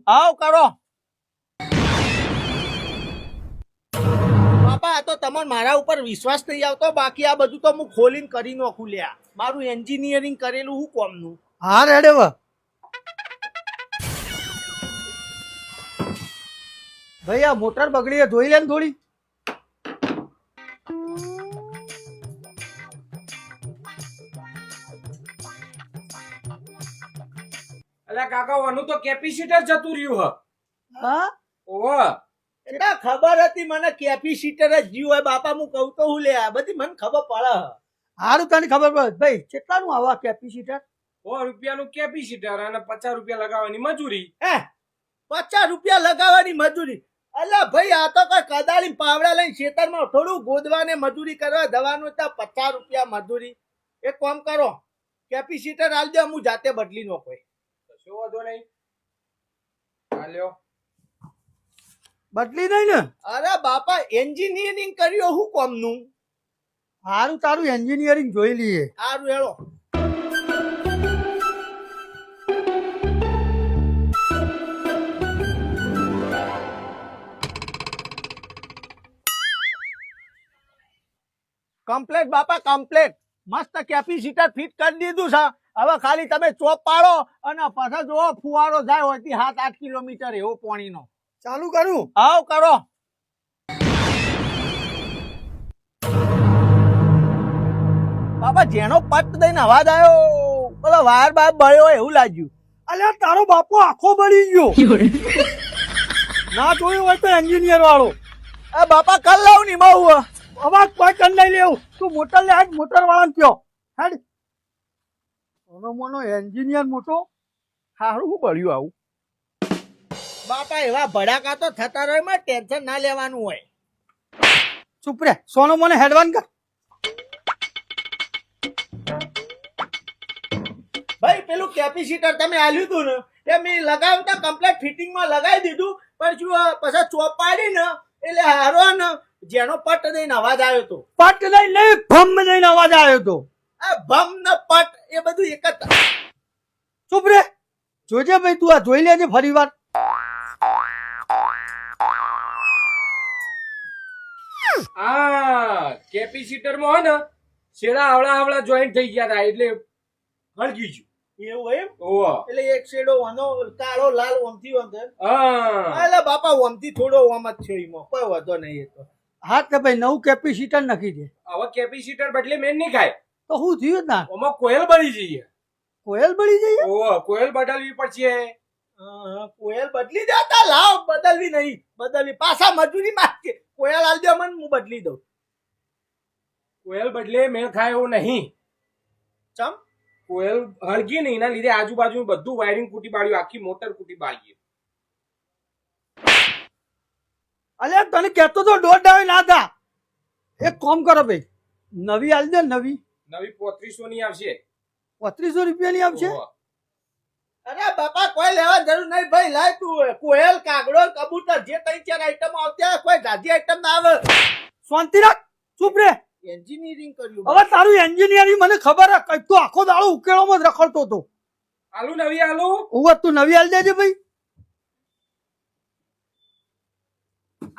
આવ કરો બાપા. આ તો તમને મારા ઉપર વિશ્વાસ નહીં આવતો. બાકી આ બધું તો હું ખોલીને કરી નાખું લ્યા. મારું એન્જિનિયરિંગ કરેલું હું કોમનું. હા રેડે વ ભાઈ આ મોટર બગડી ધોઈ લે ને થોડી. અલ્યા કાકા વાનું તો કેપેસિટર જતું રહ્યું હ. હા ઓહ એટલે ખબર હતી મને કેપેસિટર જ જીવ હોય બાપા. હું કહું તો હું લ્યા બધી મને ખબર પડે. સારું તને ખબર પડે ભાઈ કેટલાનું આવા કેપેસિટર? 100 રૂપિયાનું કેપેસિટર અને 50 રૂપિયા લગાવવાની મજૂરી. 50 રૂપિયા લગાવવાની મજૂરી? અલ્યા ભાઈ આ તો કઈ કદાળી પાવડા લઈને ખેતરમાં થોડું ગોદવાને મજૂરી કરવા જવાનું ત્યાં 50 રૂપિયા મજૂરી. એક કામ કરો કેપેસિટર આલ દો, હું જાતે બદલી નાખો. કશો વાંધો નહીં. હાલ્યો બદલી નહીં ને? અરે બાપા એન્જિનિયરિંગ કર્યો હું કોમનું. સારું તારું એન્જિનિયરિંગ જોઈ લઈએ. સારું હેળો. કમ્પ્લેટ બાપા કમ્પ્લેટ. મસ્ત કેપેસિટર ફિટ કરી દીધું છે. હવે ખાલી તમે ચોપ પાડો અને પાછા જો ફુવારો જાય હોય 7-8 કિલોમીટર એવો પાણીનો. ચાલુ કરું? આવ કરો. બાપા જેનો પટ દઈને અવાજ આવ્યો પેલો વાયર બાર બળ્યો હોય એવું લાગ્યું. અલ્યા તારો બાપો આખો બળી ગયો. ના જોયું હોય તો એન્જિનિયર વાળો. એ બાપા કર લઉં ની બહુ અવાજ કોઈ કર નહીં લેવું. તું મોટર લે આજ મોટર વાળા કયો હેડ. સોનો મોનો એન્જિનિયર મોટો સારું હું બળ્યું આવું. બાપા એવા ભડાકા તો થતા રહે માં ટેન્શન ના લેવાનું હોય. ચૂપ રે સોનો મોને હેડવાન કર. ભાઈ પેલું કેપેસિટર તમે આલ્યું હતું ને એ મેં લગાવતા કમ્પ્લીટ ફિટિંગમાં લગાવી દીધું. પણ શું પછી ચોપ પાડી ને એટલે હારો ને જેનો પટ દઈને અવાજ આવ્યો હતો. પટ નહીં ભમ દઈને અવાજ આવ્યો તો. આ ભમ ને પટ એ બધું એક જ. ચૂપ રે જોજે ભાઈ તું આ જોઈ લેજે ફરી વાર. આ કેપેસિટર માં હોય ને શેડા આવળા જોઈન્ટ થઈ ગયા હતા એટલે હળગી ગયું. એવું એમ? ઓહ એટલે એક શેડો વાનો કાળો લાલ ઓમથી ઓમથી. હા એટલે બાપા ઓમથી થોડો ઓમ જ છે એમાં કોઈ વાંધો નહીં. એ તો હા તો ભાઈ નવું કેપેસિટર નાખી દે. હવે કેપેસિટર બદલે મેન નહીં ખાય. તો શું થયું ના? ઓમાં કોયલ બળી જઈએ. કોયલ બળી જઈએ? ઓહ કોયલ બદલવી પડશે. કોયલ બદલી દેતા લાવ. બદલવી નહીં બદલવી પાછા મજૂરી માંગે. કોયલ આલ દે મને હું બદલી દઉં. કોયલ બદલે મેં ખાય એવું નહીં. ચમ કોયલ હળગી નહીં એના લીધે આજુબાજુ બધું વાયરિંગ કૂટી પાડ્યું, આખી મોટર કૂટી પાડી. અલ્યા તને કહેતો તો દોઢ ડાવે ના થા. એક કામ કરો ભાઈ નવી આલી દે. નવી 3500 ની આવશે. 3500 રૂપિયાની આવશે? ઓહ. અરે બાપા કોઈ લેવા જરૂર નહીં ભાઈ. લાય તું કોયલ કાગડો કબૂતર જે 3-4 આઈટમ આવતી હોય કોઈ જાજી આઈટમ ના આવે. શાંતિ રાખ. ચૂપ રે. એન્જિનિયરિંગ કર્યું. હવે તારું એન્જિનિયરિંગ મને ખબર હે. કઈ તું આખો દાડો ઉકેલોમાં જ રખડતો હતો. આલુ નવી આલુ. ઉવા તું નવી આલી દેજે ભાઈ.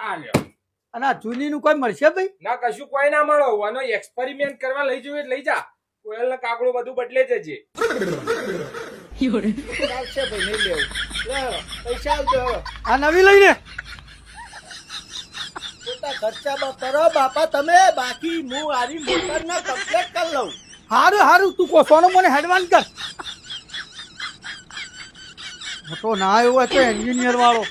આ લ્યો. અને આ જૂની નું કોઈ મળશે ભાઈ? ના કશું કોઈ ના મળો. આનો એક્સપેરિમેન્ટ કરવા લઈ જવું એટલે લઈ જા. કોયલ ને કાગડો બધું બદલે જજે. ચાલશે ભાઈ નહીં લેવું. લે પૈસા આવજો હવે. આ નવી લઈને ખોટા ખર્ચા કરો બાપા તમે. બાકી હું આરી મોટર ને કમ્પ્લીટ કરી લઉં. હારું હારું તું કો સોનો મને હેડવાન કર. મોટો ના આવ્યો હોય તો એન્જિનિયર વાળો.